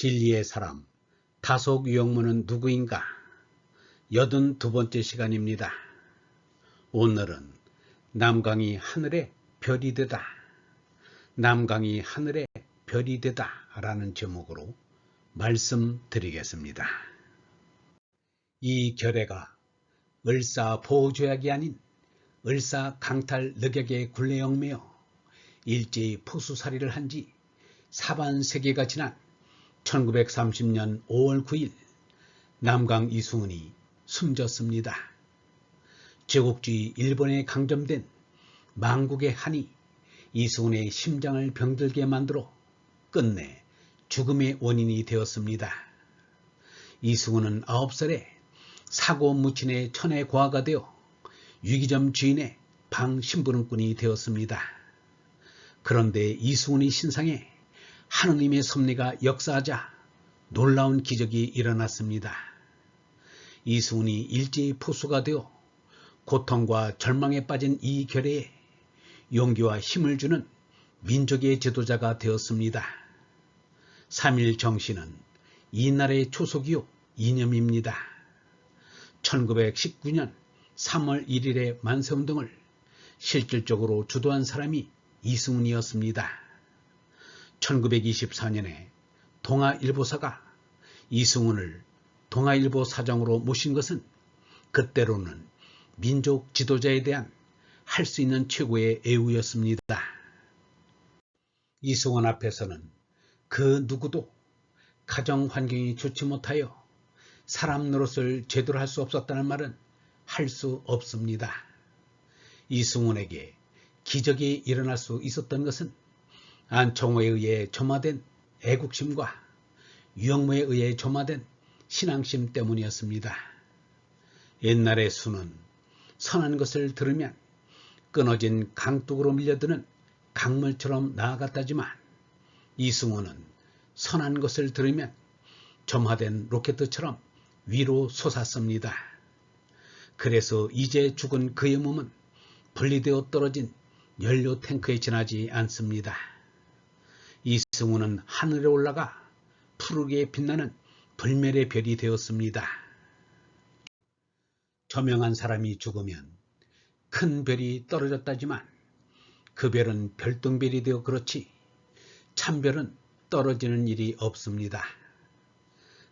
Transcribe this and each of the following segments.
진리의 사람, 다속 유영모는 누구인가? 82번째 시간입니다. 오늘은 남강이 하늘에 별이 되다, 남강이 하늘에 별이 되다 라는 제목으로 말씀드리겠습니다. 이 결례가 을사보호조약이 아닌 을사강탈늑약의 굴레역매여 일제히 포수살이를 한 지 사반세기가 지난 1930년 5월 9일 남강 이승훈이 숨졌습니다. 제국주의 일본에 강점된 망국의 한이 이승훈의 심장을 병들게 만들어 끝내 죽음의 원인이 되었습니다. 이승훈은 9살에 사고 무친의 천의 고아가 되어 유기점 주인의 방 심부름꾼이 되었습니다. 그런데 이승훈의 신상에 하느님의 섭리가 역사하자 놀라운 기적이 일어났습니다. 이승훈이 일제히 포수가 되어 고통과 절망에 빠진 이 결례에 용기와 힘을 주는 민족의 지도자가 되었습니다. 3.1 정신은 이 나라의 초석이요 이념입니다. 1919년 3월 1일의 만세운동을 실질적으로 주도한 사람이 이승훈이었습니다. 1924년에 동아일보사가 이승훈을 동아일보 사장으로 모신 것은 그때로는 민족 지도자에 대한 할 수 있는 최고의 애우였습니다. 이승훈 앞에서는 그 누구도 가정 환경이 좋지 못하여 사람 노릇을 제대로 할 수 없었다는 말은 할 수 없습니다. 이승훈에게 기적이 일어날 수 있었던 것은 안청호에 의해 점화된 애국심과 유영모에 의해 점화된 신앙심 때문이었습니다. 옛날의 수는 선한 것을 들으면 끊어진 강둑으로 밀려드는 강물처럼 나아갔다지만 이승훈은 선한 것을 들으면 점화된 로켓처럼 위로 솟았습니다. 그래서 이제 죽은 그의 몸은 분리되어 떨어진 연료 탱크에 지나지 않습니다. 이승훈은 하늘에 올라가 푸르게 빛나는 불멸의 별이 되었습니다. 저명한 사람이 죽으면 큰 별이 떨어졌다지만 그 별은 별똥별이 되어 그렇지 참별은 떨어지는 일이 없습니다.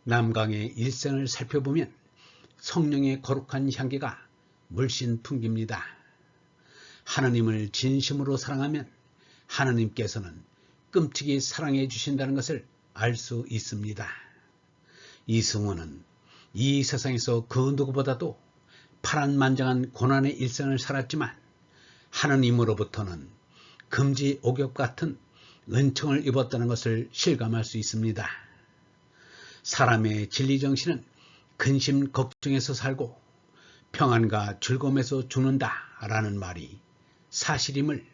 남강의 일생을 살펴보면 성령의 거룩한 향기가 물씬 풍깁니다. 하나님을 진심으로 사랑하면 하나님께서는 끔찍이 사랑해 주신다는 것을 알 수 있습니다. 이승훈은 이 세상에서 그 누구보다도 파란만장한 고난의 일생을 살았지만 하나님으로부터는 금지 옥엽 같은 은총을 입었다는 것을 실감할 수 있습니다. 사람의 진리정신은 근심 걱정에서 살고 평안과 즐거움에서 죽는다 라는 말이 사실임을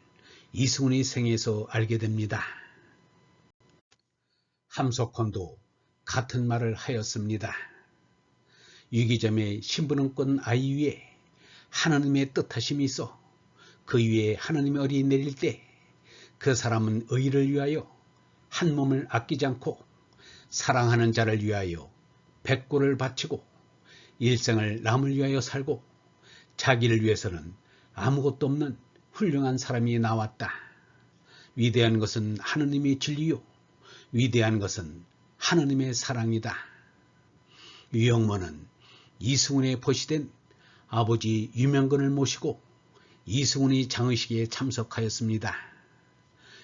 이승훈의 생에서 알게 됩니다. 함석헌도 같은 말을 하였습니다. 유기점의 심부름꾼 아이 위에 하나님의 뜻하심이 있어 그 위에 하나님의 얼이 내릴 때 그 사람은 의를 위하여 한 몸을 아끼지 않고 사랑하는 자를 위하여 백골을 바치고 일생을 남을 위하여 살고 자기를 위해서는 아무것도 없는 훌륭한 사람이 나왔다. 위대한 것은 하느님의 진리요 위대한 것은 하느님의 사랑이다. 유영모는 이승훈의 보시된 아버지 유명근을 모시고 이승훈의 장의식에 참석하였습니다.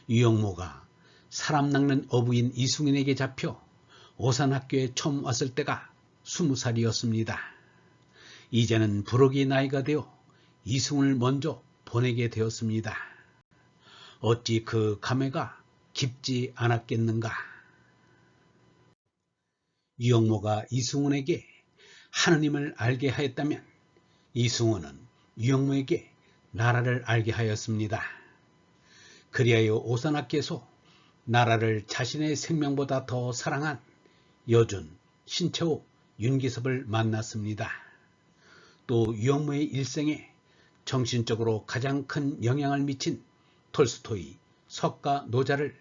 유영모가 사람 낚는 어부인 이승훈에게 잡혀 오산학교에 처음 왔을 때가 20살이었습니다. 이제는 부록이 나이가 되어 이승훈을 먼저 보내게 되었습니다. 어찌 그 감회가 깊지 않았겠는가. 유영모가 이승훈에게 하느님을 알게 하였다면 이승훈은 유영모에게 나라를 알게 하였습니다. 그리하여 오산학교에서 나라를 자신의 생명보다 더 사랑한 여준, 신채호, 윤기섭을 만났습니다. 또 유영모의 일생에 정신적으로 가장 큰 영향을 미친 톨스토이, 석가, 노자를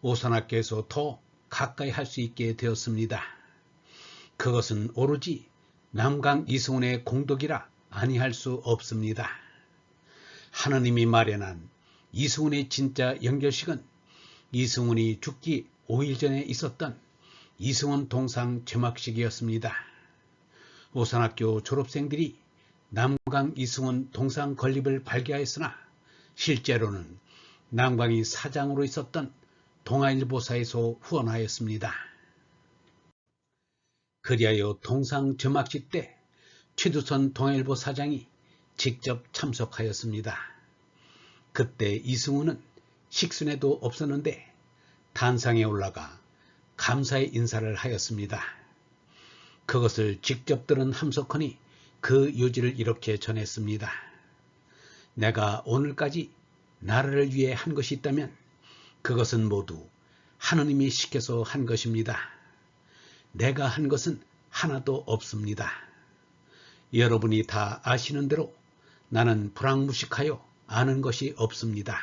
오산학교에서 더 가까이 할 수 있게 되었습니다. 그것은 오로지 남강 이승훈의 공덕이라 아니할 수 없습니다. 하느님이 마련한 이승훈의 진짜 연결식은 이승훈이 죽기 5일 전에 있었던 이승훈 동상 제막식이었습니다. 오산학교 졸업생들이 남강 이승훈 동상 건립을 발기하였으나 실제로는 남강이 사장으로 있었던 동아일보사에서 후원하였습니다. 그리하여 동상 제막식 때 최두선 동아일보 사장이 직접 참석하였습니다. 그때 이승훈은 식순에도 없었는데 단상에 올라가 감사의 인사를 하였습니다. 그것을 직접 들은 함석헌이 그 요지를 이렇게 전했습니다. 내가 오늘까지 나라를 위해 한 것이 있다면 그것은 모두 하느님이 시켜서 한 것입니다. 내가 한 것은 하나도 없습니다. 여러분이 다 아시는 대로 나는 불황무식하여 아는 것이 없습니다.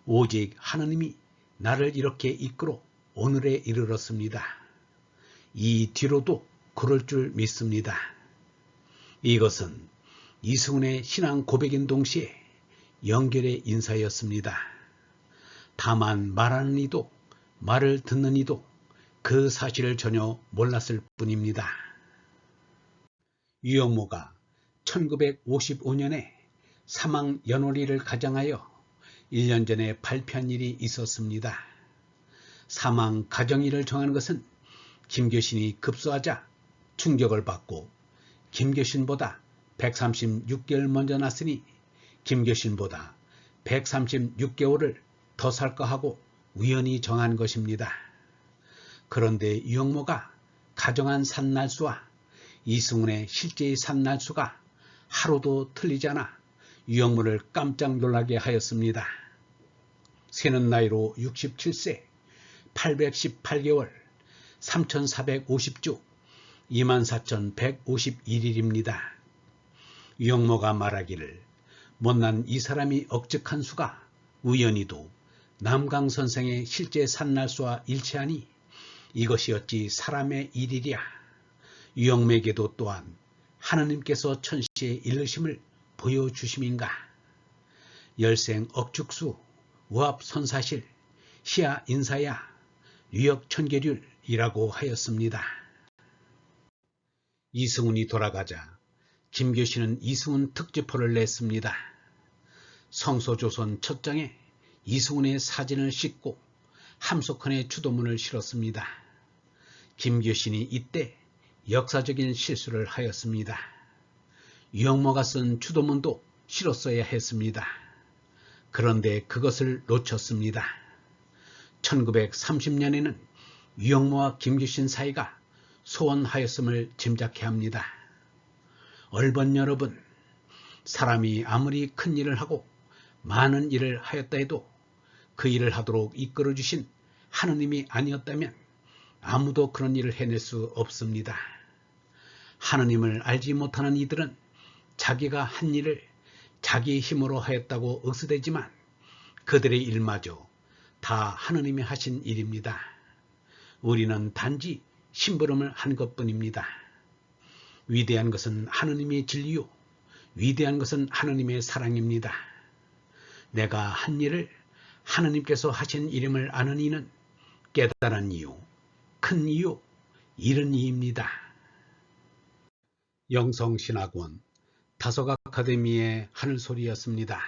오직 하느님이 나를 이렇게 이끌어 오늘에 이르렀습니다. 이 뒤로도 그럴 줄 믿습니다. 이것은 이승훈의 신앙 고백인 동시에 연결의 인사였습니다. 다만 말하는 이도 말을 듣는 이도 그 사실을 전혀 몰랐을 뿐입니다. 유영모가 1955년에 사망 연월일을 가정하여 1년 전에 발표한 일이 있었습니다. 사망 가정일을 정하는 것은 김교신이 급소하자 충격을 받고 김교신보다 136개월 먼저 났으니 김교신보다 136개월을 더 살까 하고 우연히 정한 것입니다. 그런데 유영모가 가정한 산날수와 이승훈의 실제의 산날수가 하루도 틀리지 않아 유영모를 깜짝 놀라게 하였습니다. 세는 나이로 67세, 818개월, 3450주, 24,151일입니다. 유영모가 말하기를 못난 이 사람이 억측한 수가 우연히도 남강 선생의 실제 산날수와 일치하니 이것이 어찌 사람의 일이랴. 유영모에게도 또한 하느님께서 천시의 일르심을 보여주심인가. 열생 억축수, 우합선사실, 시야 인사야, 유역천계률이라고 하였습니다. 이승훈이 돌아가자 김교신은 이승훈 특집호를 냈습니다. 성서조선 첫 장에 이승훈의 사진을 싣고 함석헌의 추도문을 실었습니다. 김교신이 이때 역사적인 실수를 하였습니다. 유영모가 쓴 추도문도 실었어야 했습니다. 그런데 그것을 놓쳤습니다. 1930년에는 유영모와 김교신 사이가 소원하였음을 짐작케 합니다. 얼번 여러분, 사람이 아무리 큰 일을 하고 많은 일을 하였다 해도 그 일을 하도록 이끌어주신 하느님이 아니었다면 아무도 그런 일을 해낼 수 없습니다. 하느님을 알지 못하는 이들은 자기가 한 일을 자기 힘으로 하였다고 억수되지만 그들의 일마저 다 하느님이 하신 일입니다. 우리는 단지 심부름을 한 것뿐입니다. 위대한 것은 하느님의 진리요, 위대한 것은 하느님의 사랑입니다. 내가 한 일을 하느님께서 하신 일임을 아는 이는 깨달은 이유, 큰 이유, 이른 이입니다. 영성신학원 다속 아카데미의 하늘소리였습니다.